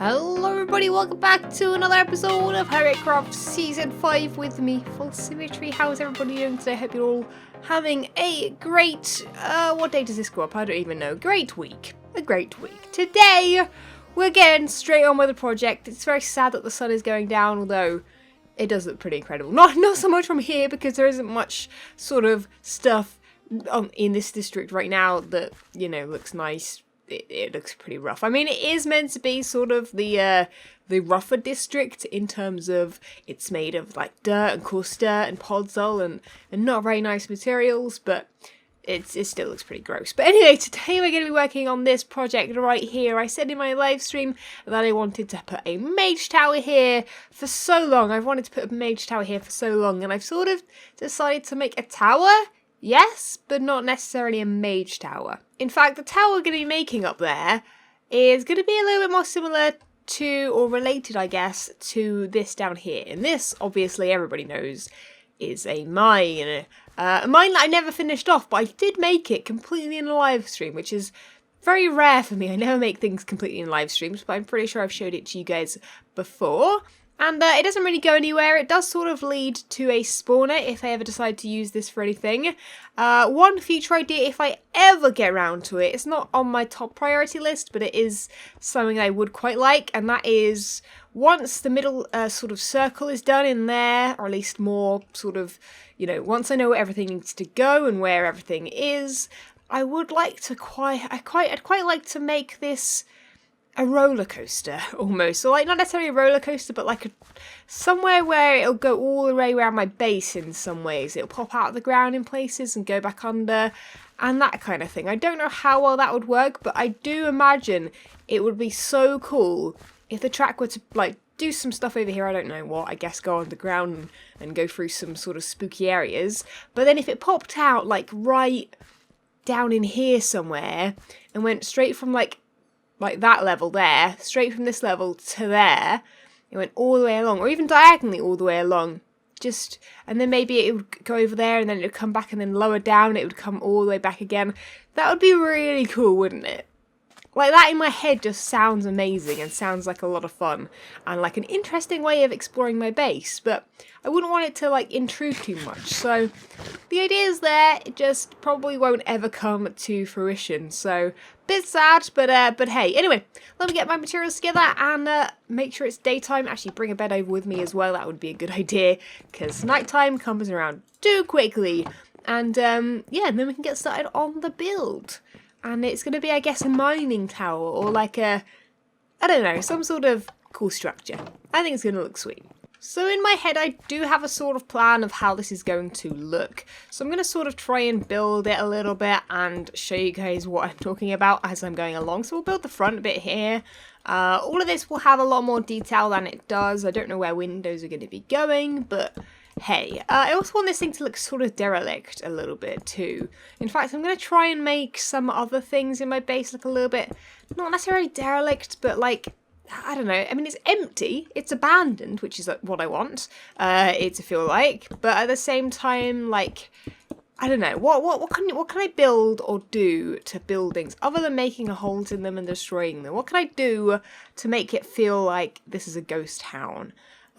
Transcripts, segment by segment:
Hello everybody, welcome back to another episode of Hermitcraft Season 5 with me, FalseSymmetry. How's everybody doing today? I hope you're all having a great, what day does this go up? I don't even know. Great week. A great week. Today, we're getting straight on with the project. It's very sad that the sun is going down, although it does look pretty incredible. Not so much from here, because there isn't much sort of stuff in this district right now that, you know, looks nice. It looks pretty rough. I mean, it is meant to be sort of the rougher district in terms of it's made of like dirt and coarse dirt and podzol and not very nice materials, but it still looks pretty gross. But anyway, today we're going to be working on this project right here. I said in my live stream that I wanted to put a mage tower here for so long. I've wanted to put a mage tower here for so long, and I've sort of decided to make a tower. Yes, but not necessarily a mage tower. In fact, the tower we're going to be making up there is going to be a little bit more similar to, or related, I guess, to this down here. And this, obviously, everybody knows, is a mine. A mine that I never finished off, but I did make it completely in a live stream, which is very rare for me. I never make things completely in live streams, but I'm pretty sure I've showed it to you guys before. And it doesn't really go anywhere. It does sort of lead to a spawner if I ever decide to use this for anything. One future idea, if I ever get around to it, it's not on my top priority list, but it is something I would quite like. And that is, once the middle sort of circle is done in there, or at least more sort of, you know, once I know where everything needs to go and where everything is, I would like to I'd quite like to make this a roller coaster almost. So like not necessarily a roller coaster, but like somewhere where it'll go all the way around my base in some ways. It'll pop out of the ground in places and go back under and that kind of thing. I don't know how well that would work, but I do imagine it would be so cool if the track were to like do some stuff over here. I don't know what, I guess go underground and go through some sort of spooky areas. But then if it popped out like right down in here somewhere and went straight from like that level there, straight from this level to there, it went all the way along, or even diagonally all the way along, just, and then maybe it would go over there and then it would come back and then lower down, it would come all the way back again. That would be really cool, wouldn't it? Like that in my head just sounds amazing and sounds like a lot of fun and like an interesting way of exploring my base, but I wouldn't want it to like intrude too much. So the idea is there, it just probably won't ever come to fruition. So bit sad, but hey, anyway, let me get my materials together and make sure it's daytime. Actually bring a bed over with me as well, that would be a good idea, because nighttime comes around too quickly. And yeah, then we can get started on the build. And it's going to be, I guess, a mining tower or like a, I don't know, some sort of cool structure. I think it's going to look sweet. So in my head, I do have a sort of plan of how this is going to look. So I'm going to sort of try and build it a little bit and show you guys what I'm talking about as I'm going along. So we'll build the front bit here. All of this will have a lot more detail than it does. I don't know where windows are going to be going, but hey, I also want this thing to look sort of derelict a little bit too. In fact, I'm going to try and make some other things in my base look a little bit, not necessarily derelict, but like, I don't know. I mean, it's empty, it's abandoned, which is what I want it to feel like. But at the same time, like, I don't know, what can I build or do to buildings other than making holes in them and destroying them? What can I do to make it feel like this is a ghost town?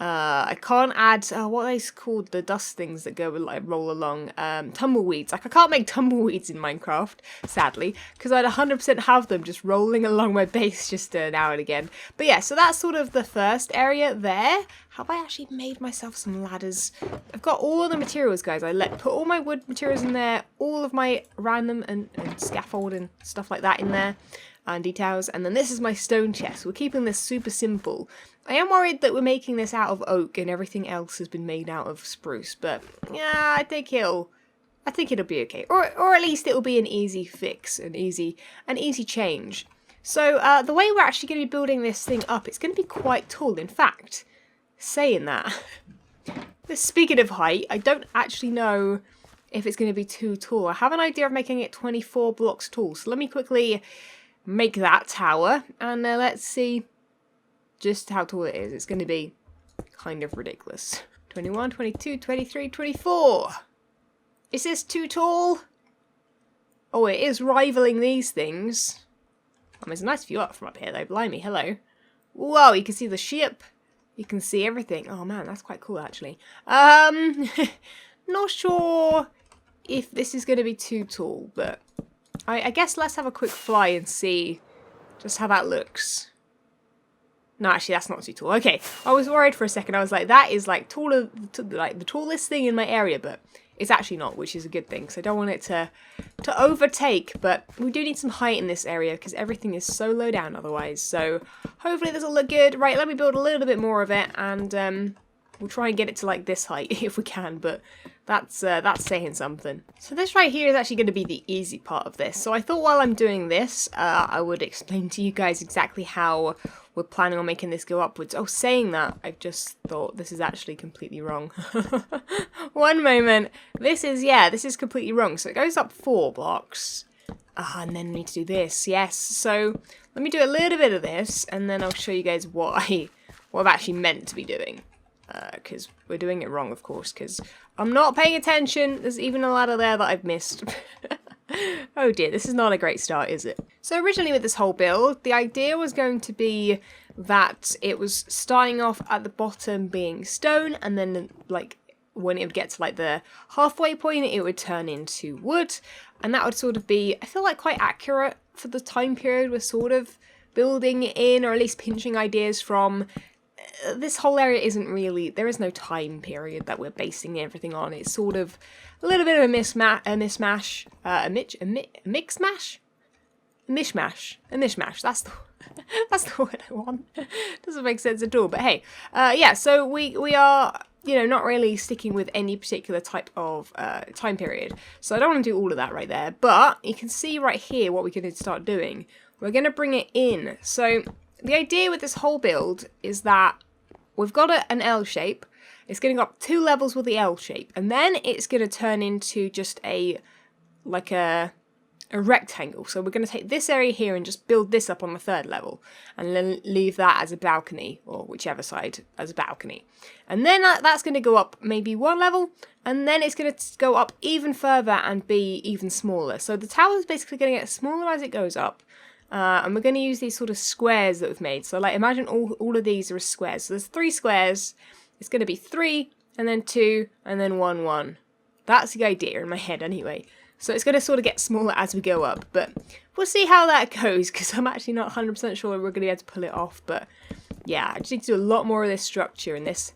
I can't add, what are they called, the dust things that go like roll along, tumbleweeds. Like I can't make tumbleweeds in Minecraft, sadly, because I'd 100% have them just rolling along my base just now and again. But yeah, so that's sort of the first area there. Have I actually made myself some ladders? I've got all the materials, guys. I put all my wood materials in there, all of my random and scaffold and stuff like that in there. And details, and then this is my stone chest. We're keeping this super simple. I am worried that we're making this out of oak and everything else has been made out of spruce, but yeah, I think it'll be okay. Or at least it'll be an easy fix, an easy change. So the way we're actually going to be building this thing up, it's going to be quite tall. In fact, saying that, speaking of height, I don't actually know if it's going to be too tall. I have an idea of making it 24 blocks tall. So let me quickly make that tower and let's see just how tall it is. It's going to be kind of ridiculous. 21, 22, 23, 24. Is this too tall? Oh, it is rivaling these things. There's a nice view up from up here though, blimey, hello. Whoa, you can see the ship. You can see everything. Oh man, that's quite cool actually. Not sure if this is going to be too tall, but I guess let's have a quick fly and see just how that looks. No, actually, that's not too tall. Okay, I was worried for a second. I was like, that is like taller, like the tallest thing in my area, but it's actually not, which is a good thing. Because I don't want it to overtake, but we do need some height in this area because everything is so low down otherwise. So hopefully this will look good. Right, let me build a little bit more of it, and we'll try and get it to like this height if we can. But that's saying something. So this right here is actually going to be the easy part of this. So I thought while I'm doing this, I would explain to you guys exactly how we're planning on making this go upwards. Oh, saying that, I've just thought this is actually completely wrong. One moment. This is completely wrong. So it goes up 4 blocks. And then we need to do this. Yes. So let me do a little bit of this, and then I'll show you guys what I've actually meant to be doing. Because we're doing it wrong, of course, because I'm not paying attention. There's even a ladder there that I've missed. Oh dear, this is not a great start, is it? So originally with this whole build, the idea was going to be that it was starting off at the bottom being stone, and then like when it would get to like the halfway point, it would turn into wood, and that would sort of be, I feel like, quite accurate for the time period we're sort of building in, or at least pinching ideas from. This whole area isn't really, there is no time period that we're basing everything on. It's sort of a little bit of a mishmash, a mishmash. That's the word I want. Doesn't make sense at all. But hey, yeah. So we are, you know, not really sticking with any particular type of time period. So I don't want to do all of that right there. But you can see right here what we're going to start doing. We're going to bring it in. So the idea with this whole build is that we've got an L shape. It's going to go up 2 levels with the L shape, and then it's going to turn into just a rectangle. So we're going to take this area here and just build this up on the 3rd level, and then leave that as a balcony, or whichever side as a balcony. And then that's going to go up maybe 1 level, and then it's going to go up even further and be even smaller. So the tower is basically going to get smaller as it goes up. And we're going to use these sort of squares that we've made. So like imagine all of these are squares. So there's 3 squares. It's going to be 3, and then 2, and then 1, 1. That's the idea in my head anyway. So it's going to sort of get smaller as we go up. But we'll see how that goes, because I'm actually not 100% sure we're going to be able to pull it off. But yeah, I just need to do a lot more of this structure, and this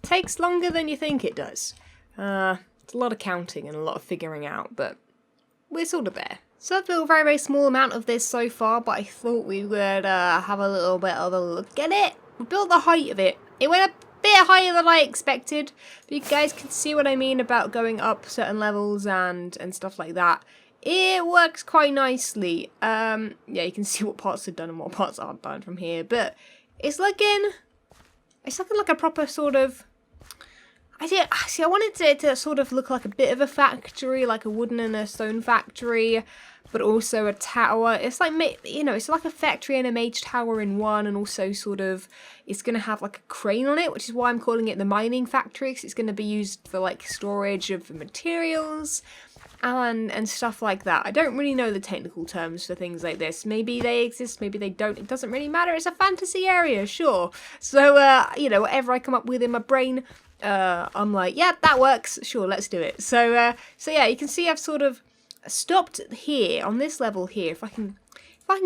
takes longer than you think it does. It's a lot of counting and a lot of figuring out, but we're sort of there. So I've built a very, very small amount of this so far, but I thought we would have a little bit of a look at it. We built the height of it. It went a bit higher than I expected, but you guys can see what I mean about going up certain levels and stuff like that. It works quite nicely. Yeah, you can see what parts are done and what parts aren't done from here, but it's looking like a proper sort of. I wanted it to sort of look like a bit of a factory, like a wooden and a stone factory, but also a tower. It's like, you know, it's like a factory and a mage tower in one, and also sort of, it's going to have like a crane on it, which is why I'm calling it the mining factory, because it's going to be used for like storage of materials and stuff like that. I don't really know the technical terms for things like this. Maybe they exist, maybe they don't. It doesn't really matter. It's a fantasy area, sure. So, you know, whatever I come up with in my brain, I'm like, yeah, that works. Sure, let's do it. So yeah, you can see I've sort of stopped here on this level here. If I can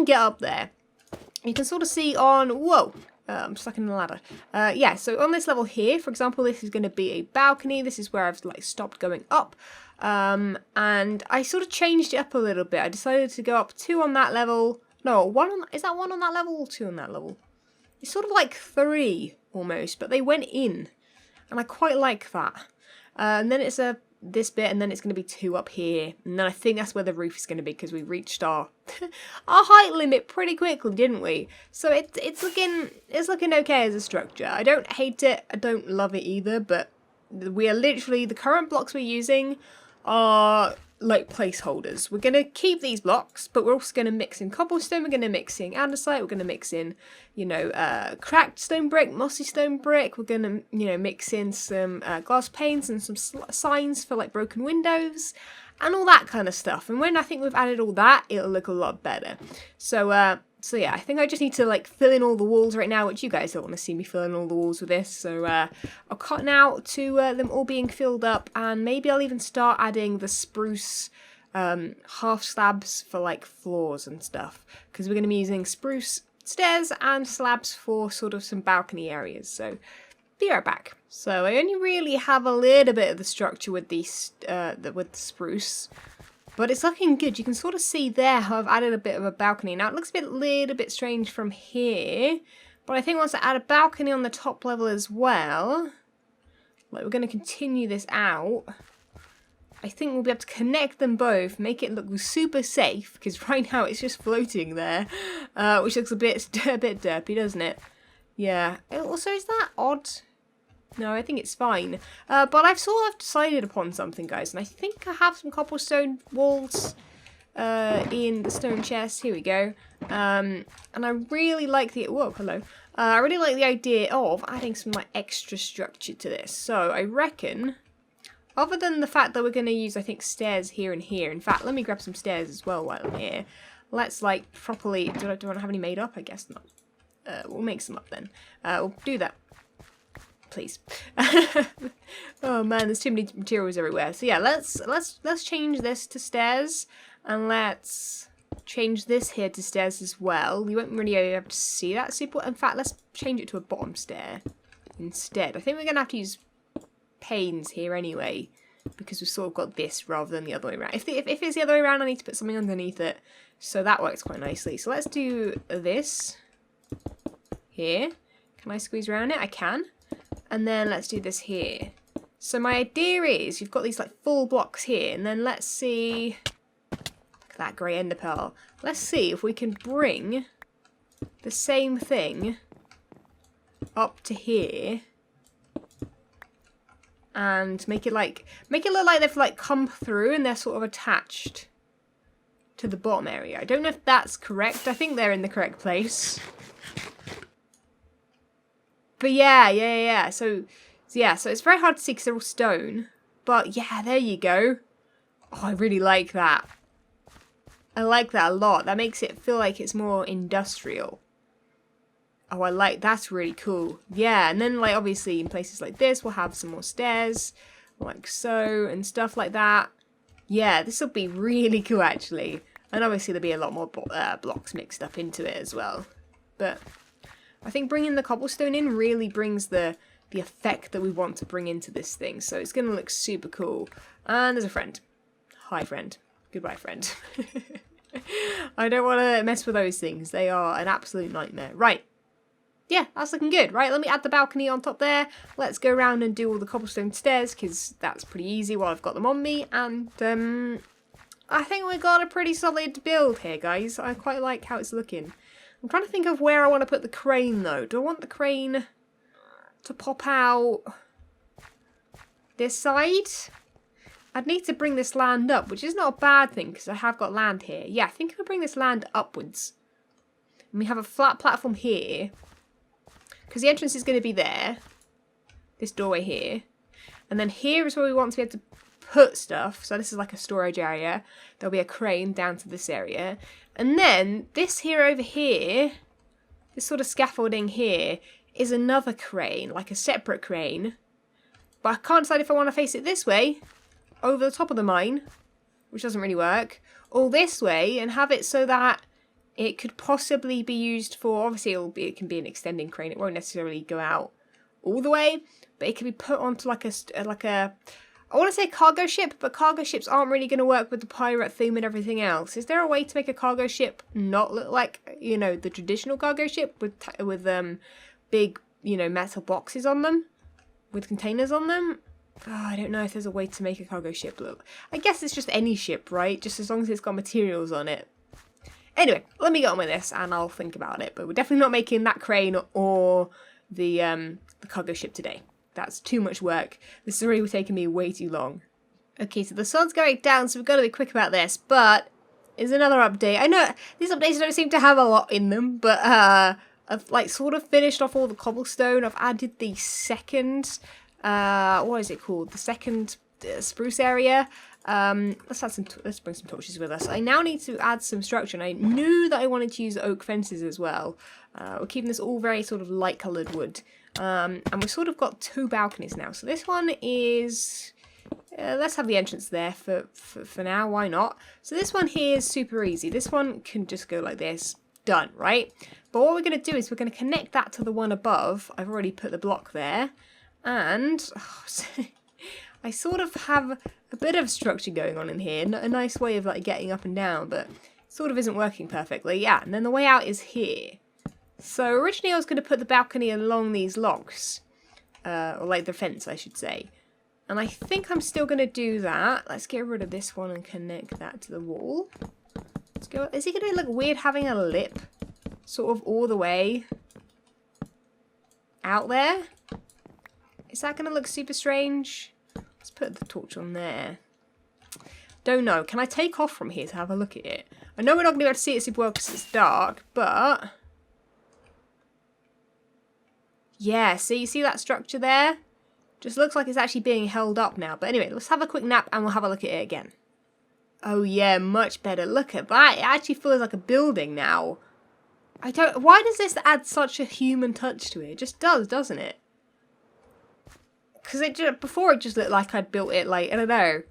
get up there, you can sort of see on. Whoa, I'm stuck in the ladder. Yeah. So on this level here, for example, this is going to be a balcony. This is where I've like stopped going up. And I sort of changed it up a little bit. I decided to go up 2 on that level. No, 1 on. Is that 1 on that level or 2 on that level? It's sort of like 3 almost, but they went in. And I quite like that. And then it's this bit, and then it's going to be 2 up here. And then I think that's where the roof is going to be, because we reached our our height limit pretty quickly, didn't we? So it's looking okay as a structure. I don't hate it. I don't love it either. But we are literally, the current blocks we're using are like placeholders. We're going to keep these blocks, but we're also going to mix in cobblestone, we're going to mix in andesite, we're going to mix in, you know, cracked stone brick, mossy stone brick, we're going to, you know, mix in some glass panes and some signs for like broken windows and all that kind of stuff. And when I think we've added all that, it'll look a lot better. So So yeah, I think I just need to like fill in all the walls right now, which you guys don't want to see me fill in all the walls with this. So I'll cut now to them all being filled up, and maybe I'll even start adding the spruce half slabs for like floors and stuff, because we're going to be using spruce stairs and slabs for sort of some balcony areas. So be right back. So I only really have a little bit of the structure with the spruce. But it's looking good. You can sort of see there how I've added a bit of a balcony. Now it looks a little bit strange from here, but I think once I add a balcony on the top level as well, like we're going to continue this out, I think we'll be able to connect them both, make it look super safe, because right now it's just floating there, which looks a bit derpy, doesn't it? Yeah. Also, is that odd? No, I think it's fine. But I've sort of decided upon something, guys, and I think I have some cobblestone walls in the stone chest. Here we go. And I really like the... Whoa, hello. I really like the idea of adding some like extra structure to this. So I reckon, other than the fact that we're going to use, I think, stairs here and here. In fact, let me grab some stairs as well while I'm here. Let's like properly... Do I want to have any made up? I guess not. We'll make some up then. We'll do that. Please. Oh man, there's too many materials everywhere. So yeah, let's change this to stairs, and let's change this here to stairs as well. You won't really be able to see that super. In fact, let's change it to a bottom stair instead. I think we're gonna have to use panes here anyway, because we've sort of got this rather than the other way around. If it's the other way around, I need to put something underneath it. So that works quite nicely. So let's do this here. Can I squeeze around it? I can. And then let's do this here. So my idea is you've got these like full blocks here, and then let's see, look at that grey ender pearl. Let's see if we can bring the same thing up to here and make it look like they've like come through and they're sort of attached to the bottom area. I don't know if that's correct. I think they're in the correct place. But yeah. So it's very hard to see because they're all stone. But yeah, there you go. Oh, I really like that. I like that a lot. That makes it feel like it's more industrial. Oh, that's really cool. Yeah, and then like obviously in places like this, we'll have some more stairs, like so, and stuff like that. Yeah, this will be really cool actually. And obviously there'll be a lot more blocks mixed up into it as well. But I think bringing the cobblestone in really brings the effect that we want to bring into this thing. So it's going to look super cool. And there's a friend. Hi, friend. Goodbye, friend. I don't want to mess with those things. They are an absolute nightmare. Right. Yeah, that's looking good. Right, let me add the balcony on top there. Let's go around and do all the cobblestone stairs, because that's pretty easy while I've got them on me. And I think we got a pretty solid build here, guys. I quite like how it's looking. I'm trying to think of where I want to put the crane, though. Do I want the crane to pop out this side? I'd need to bring this land up, which is not a bad thing, because I have got land here. Yeah, I think I'll bring this land upwards. And we have a flat platform here, because the entrance is going to be there. This doorway here. And then here is where we want to be able to put stuff. So this is like a storage area. There'll be a crane down to this area. And then this here over here, this sort of scaffolding here, is another crane, like a separate crane. But I can't decide if I want to face it this way, over the top of the mine, which doesn't really work, or this way, and have it so that it could possibly be used for, obviously it can be an extending crane. It won't necessarily go out all the way, but it can be put onto like a I want to say cargo ship, but cargo ships aren't really going to work with the pirate theme and everything else. Is there a way to make a cargo ship not look like, you know, the traditional cargo ship with big, you know, metal boxes on them with containers on them? Oh, I don't know if there's a way to make a cargo ship look. I guess it's just any ship, right? Just as long as it's got materials on it. Anyway, let me get on with this and I'll think about it. But we're definitely not making that crane or the cargo ship today. That's too much work. This is already taking me way too long. Okay, so the sun's going down, so we've got to be quick about this, but here's another update. I know these updates don't seem to have a lot in them, but I've like sort of finished off all the cobblestone. I've added the second, what is it called? The second spruce area. Let's bring some torches with us. I now need to add some structure, and I knew that I wanted to use oak fences as well. We're keeping this all very sort of light coloured wood. And we've sort of got 2 balconies now. So this one is... let's have the entrance there for now, why not? So this one here is super easy. This one can just go like this. Done, right? But what we're going to do is we're going to connect that to the one above. I've already put the block there. And I sort of have a bit of structure going on in here. A nice way of like getting up and down, but it sort of isn't working perfectly. Yeah, and then the way out is here. So originally I was going to put the balcony along these logs. Or like the fence, I should say. And I think I'm still going to do that. Let's get rid of this one and connect that to the wall. Let's go. Is it going to look weird having a lip sort of all the way out there? Is that going to look super strange? Let's put the torch on there. Don't know. Can I take off from here to have a look at it? I know we're not going to be able to see it super well because it's dark, but... yeah, see, you see that structure there? Just looks like it's actually being held up now. But anyway, let's have a quick nap and we'll have a look at it again. Oh yeah, much better. Look at that. It actually feels like a building now. Why does this add such a human touch to it? It just does, doesn't it? Because before it just looked like I'd built it like, I don't know.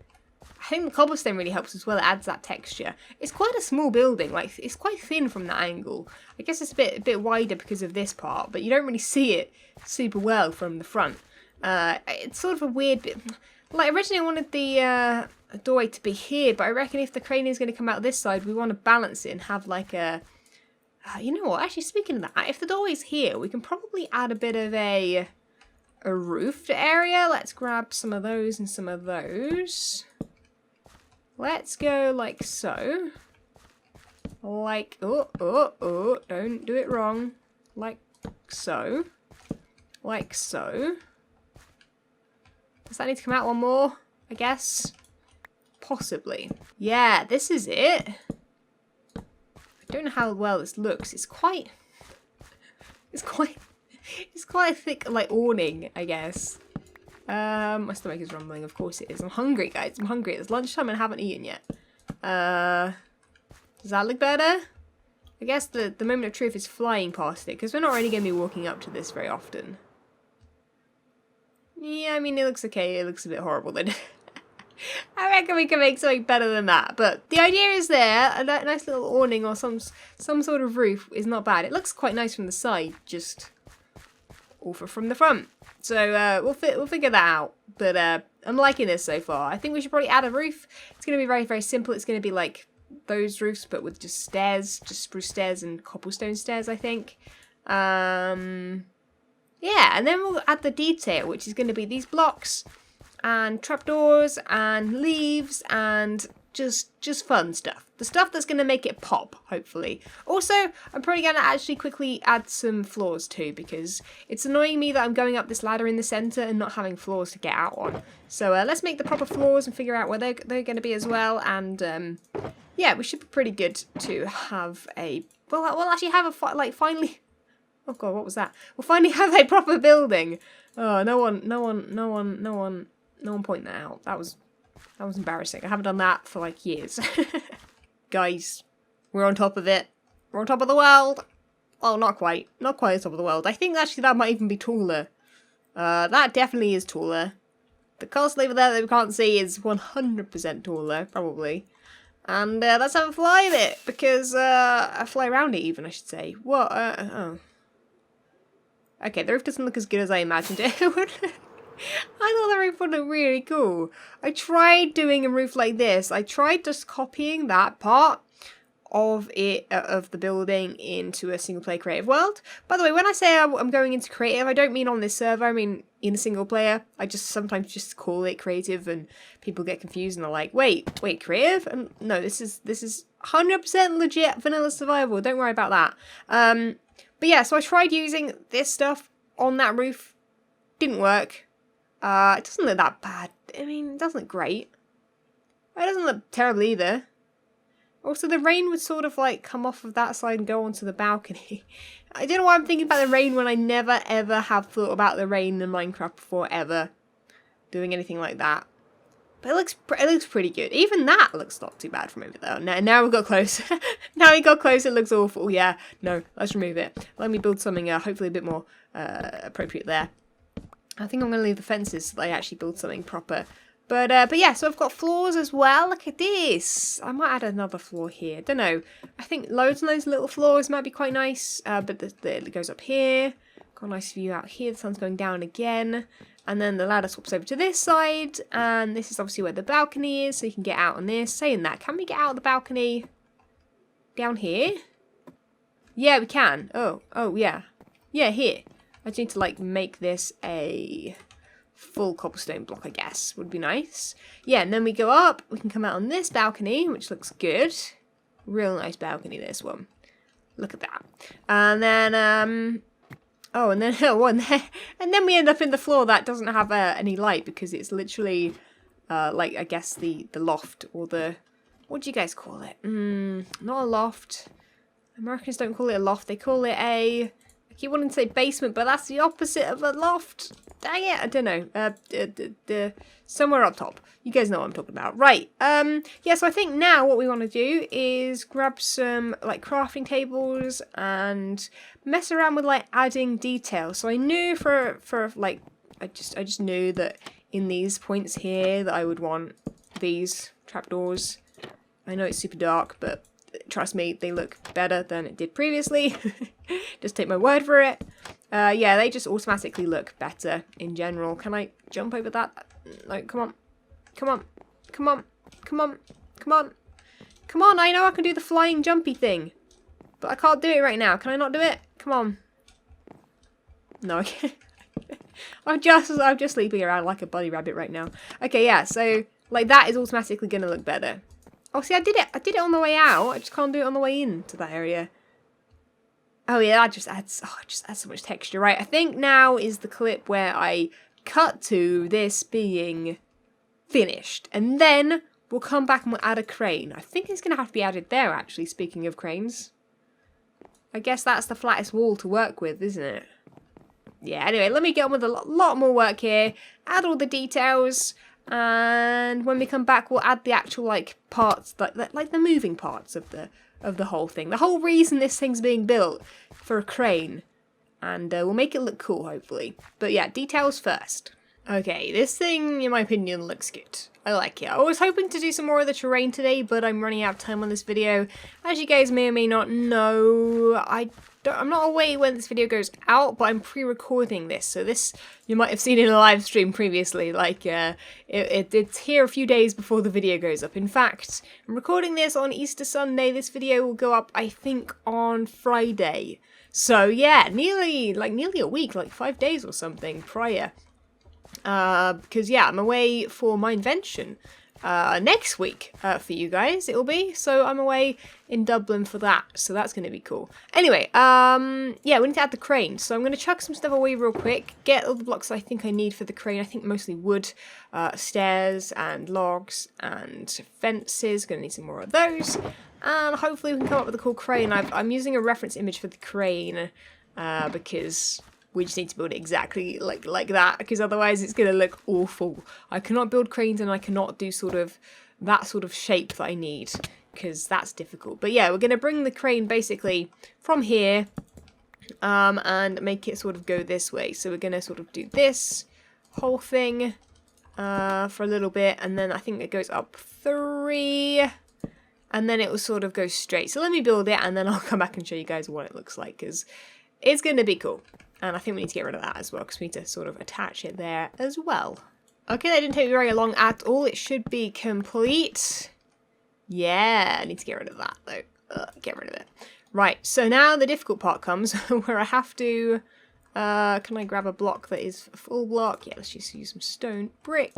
I think the cobblestone really helps as well. It adds that texture. It's quite a small building. Like, it's quite thin from that angle. I guess it's a bit wider because of this part, but you don't really see it super well from the front. It's sort of a weird bit. Like, originally I wanted the doorway to be here, but I reckon if the crane is going to come out this side, we want to balance it and have like a... you know what? Actually, speaking of that, if the doorway's here, we can probably add a bit of a roofed area. Let's grab some of those and some of those. Let's go like so. Like, oh, don't do it wrong. Like so. Like so. Does that need to come out one more? I guess. Possibly. Yeah, this is it. I don't know how well this looks. It's quite a thick, like, awning, I guess. My stomach is rumbling, of course it is. I'm hungry, guys. I'm hungry. It's lunchtime and I haven't eaten yet. Does that look better? I guess the moment of truth is flying past it, because we're not really going to be walking up to this very often. Yeah, I mean, it looks okay. It looks a bit horrible then. I reckon we can make something better than that. But the idea is there. A nice little awning or some sort of roof is not bad. It looks quite nice from the side, just awful from the front. So we'll figure that out. But I'm liking this so far. I think we should probably add a roof. It's going to be very, very simple. It's going to be like those roofs, but with just stairs, just spruce stairs and cobblestone stairs, I think. Yeah, and then we'll add the detail, which is going to be these blocks and trapdoors and leaves and just fun stuff. The stuff that's going to make it pop, hopefully. Also, I'm probably going to actually quickly add some floors too, because it's annoying me that I'm going up this ladder in the centre and not having floors to get out on. So let's make the proper floors and figure out where they're going to be as well. And yeah, we should be pretty good to have a... Well, we'll actually have a... like, finally... Oh god, what was that? We'll finally have a proper building. Oh, no one point that out. That was embarrassing. I haven't done that for like years. Guys, we're on top of it. We're on top of the world. Oh, not quite. Not quite on top of the world. I think actually that might even be taller. That definitely is taller. The castle over there that we can't see is 100% taller, probably. And let's have a fly at it, because a fly around it even, I should say. What? Oh. Okay, the roof doesn't look as good as I imagined it would. I thought the roof would look really cool. I tried doing a roof like this. I tried just copying that part of it, of the building, into a single player creative world. By the way, when I say I'm going into creative, I don't mean on this server. I mean in a single player. I just sometimes just call it creative, and people get confused and they're like, wait, creative? And no, this is 100% legit vanilla survival. Don't worry about that. But yeah, so I tried using this stuff on that roof. Didn't work. It doesn't look that bad. I mean, it doesn't look great. It doesn't look terrible either. Also, the rain would sort of like come off of that side and go onto the balcony. I don't know why I'm thinking about the rain when I never ever have thought about the rain in Minecraft before, ever. Doing anything like that. But it looks pretty good. Even that looks not too bad from over there. Now we got close. Now we got close. It looks awful. Yeah, no, let's remove it. Let me build something hopefully a bit more appropriate there. I think I'm going to leave the fences so that I actually build something proper. But yeah, so I've got floors as well. Look at this. I might add another floor here. Don't know. I think loads and loads of little floors might be quite nice. But it goes up here. Got a nice view out here. The sun's going down again. And then the ladder swaps over to this side, and this is obviously where the balcony is, so you can get out on this. Saying that, can we get out of the balcony down here? Yeah, we can. Oh, yeah. Yeah, here. I just need to, like, make this a full cobblestone block, I guess. Would be nice. Yeah, and then we go up. We can come out on this balcony, which looks good. Real nice balcony, this one. Look at that. And then, oh, and then and then we end up in the floor that doesn't have any light because it's literally, like, I guess the loft or the, what do you guys call it? Not a loft. Americans don't call it a loft. They call it a, I keep wanting to say basement, but that's the opposite of a loft. Dang it, I don't know. Somewhere up top. You guys know what I'm talking about. Right, yeah, so I think now what we want to do is grab some, like, crafting tables and mess around with, like, adding detail. So I knew for like, I just knew that in these points here that I would want these trapdoors. I know it's super dark, but trust me, they look better than it did previously. Just take my word for it. Yeah, they just automatically look better in general. Can I jump over that? No, come on. Come on. Come on. Come on. Come on. Come on, I know I can do the flying jumpy thing. But I can't do it right now. Can I not do it? Come on. No, I can't. I'm just sleeping around like a bunny rabbit right now. Okay, yeah, so like that is automatically gonna look better. Oh, see, I did it on the way out. I just can't do it on the way into that area. Oh yeah, that just adds so much texture, right? I think now is the clip where I cut to this being finished, and then we'll come back and we'll add a crane. I think it's gonna have to be added there, actually. Speaking of cranes, I guess that's the flattest wall to work with, isn't it? Yeah. Anyway, let me get on with a lot more work here. Add all the details. And when we come back, we'll add the actual, like, parts, like the moving parts of the whole thing. The whole reason this thing's being built for a crane. And we'll make it look cool, hopefully. But yeah, details first. Okay, this thing, in my opinion, looks good. I like it. I was hoping to do some more of the terrain today, but I'm running out of time on this video. As you guys may or may not know, I'm not away when this video goes out, but I'm pre-recording this. So this, you might have seen in a live stream previously. Like, it's here a few days before the video goes up. In fact, I'm recording this on Easter Sunday. This video will go up, I think, on Friday. So yeah, nearly a week, like 5 days or something prior. Because yeah, I'm away for my invention next week for you guys, it'll be. So I'm away in Dublin for that, so that's going to be cool. Anyway, yeah, we need to add the crane. So I'm going to chuck some stuff away real quick, get all the blocks I think I need for the crane. I think mostly wood, stairs and logs and fences. Going to need some more of those. And hopefully we can come up with a cool crane. I'm using a reference image for the crane because we just need to build it exactly like that, because otherwise it's going to look awful. I cannot build cranes and I cannot do that sort of shape that I need, because that's difficult. But yeah, we're going to bring the crane basically from here and make it sort of go this way. So we're going to sort of do this whole thing for a little bit, and then I think it goes up 3, and then it will sort of go straight. So let me build it, and then I'll come back and show you guys what it looks like, because it's going to be cool. And I think we need to get rid of that as well, because we need to sort of attach it there as well. Okay, that didn't take me very long at all. It should be complete. Yeah, I need to get rid of that, though. Get rid of it. Right, so now the difficult part comes, where I have to... can I grab a block that is a full block? Yeah, let's just use some stone brick.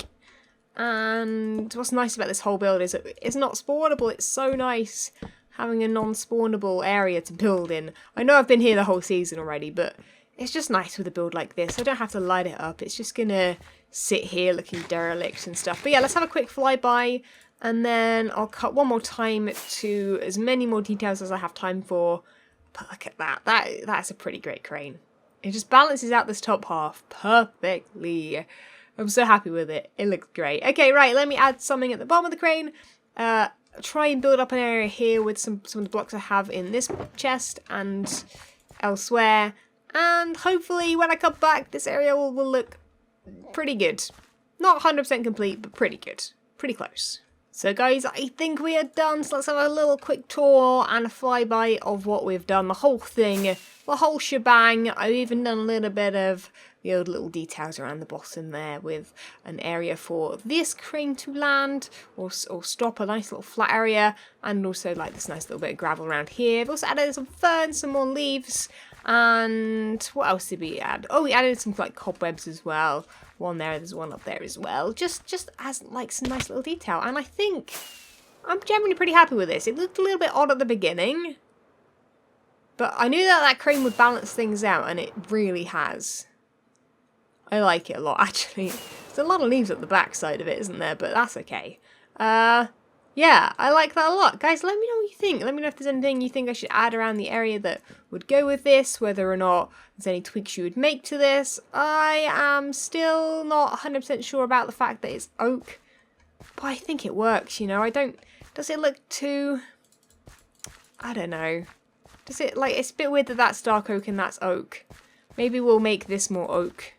And what's nice about this whole build is that it's not spawnable. It's so nice having a non-spawnable area to build in. I know I've been here the whole season already, but it's just nice with a build like this. I don't have to light it up. It's just gonna sit here looking derelict and stuff. But yeah, let's have a quick flyby, and then I'll cut one more time to as many more details as I have time for. But look at that. That's a pretty great crane. It just balances out this top half perfectly. I'm so happy with it. It looks great. Okay, right, let me add something at the bottom of the crane. Try and build up an area here with some of the blocks I have in this chest and elsewhere. And hopefully when I come back, this area will look pretty good. Not 100% complete, but pretty good. Pretty close. So guys, I think we are done. So let's have a little quick tour and a flyby of what we've done. The whole thing, the whole shebang. I've even done a little bit of the old little details around the bottom there with an area for this crane to land or stop, a nice little flat area, and also like this nice little bit of gravel around here. I've also added some ferns, some more leaves, and what else did we add? Oh, we added some like cobwebs as well. One there, there's one up there as well. Just as like some nice little detail, and I think I'm generally pretty happy with this. It looked a little bit odd at the beginning, but I knew that crane would balance things out, and it really has. I like it a lot, actually. There's a lot of leaves at the back side of it, isn't there? But that's okay. Yeah, I like that a lot. Guys, let me know what you think. Let me know if there's anything you think I should add around the area that would go with this, whether or not there's any tweaks you would make to this. I am still not 100% sure about the fact that it's oak, but I think it works, you know. Does it look too, I don't know. Does it, like, it's a bit weird that that's dark oak and that's oak. Maybe we'll make this more oak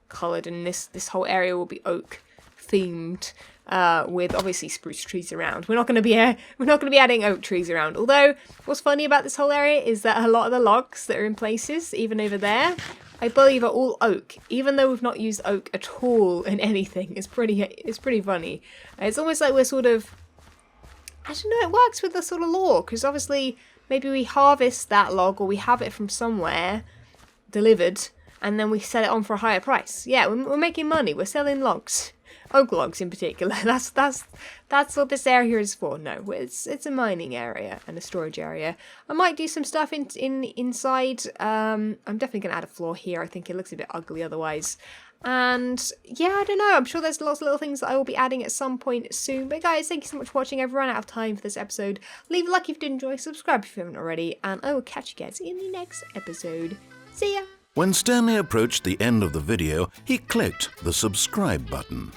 coloured, and this whole area will be oak themed, with obviously spruce trees around. We're not going to be adding oak trees around. Although what's funny about this whole area is that a lot of the logs that are in places, even over there, I believe are all oak, even though we've not used oak at all in anything. It's pretty funny. It's almost like we're sort of, I don't know, it works with the sort of lore, because obviously maybe we harvest that log or we have it from somewhere delivered, and then we sell it on for a higher price. Yeah, we're making money. We're selling logs. Oak logs in particular. That's what this area is for. No, it's a mining area and a storage area. I might do some stuff inside. I'm definitely gonna add a floor here. I think it looks a bit ugly otherwise. And yeah, I don't know. I'm sure there's lots of little things that I will be adding at some point soon. But guys, thank you so much for watching. I've run out of time for this episode. Leave a like if you did enjoy, subscribe if you haven't already, and I will catch you guys in the next episode. See ya! When Stanley approached the end of the video, he clicked the subscribe button.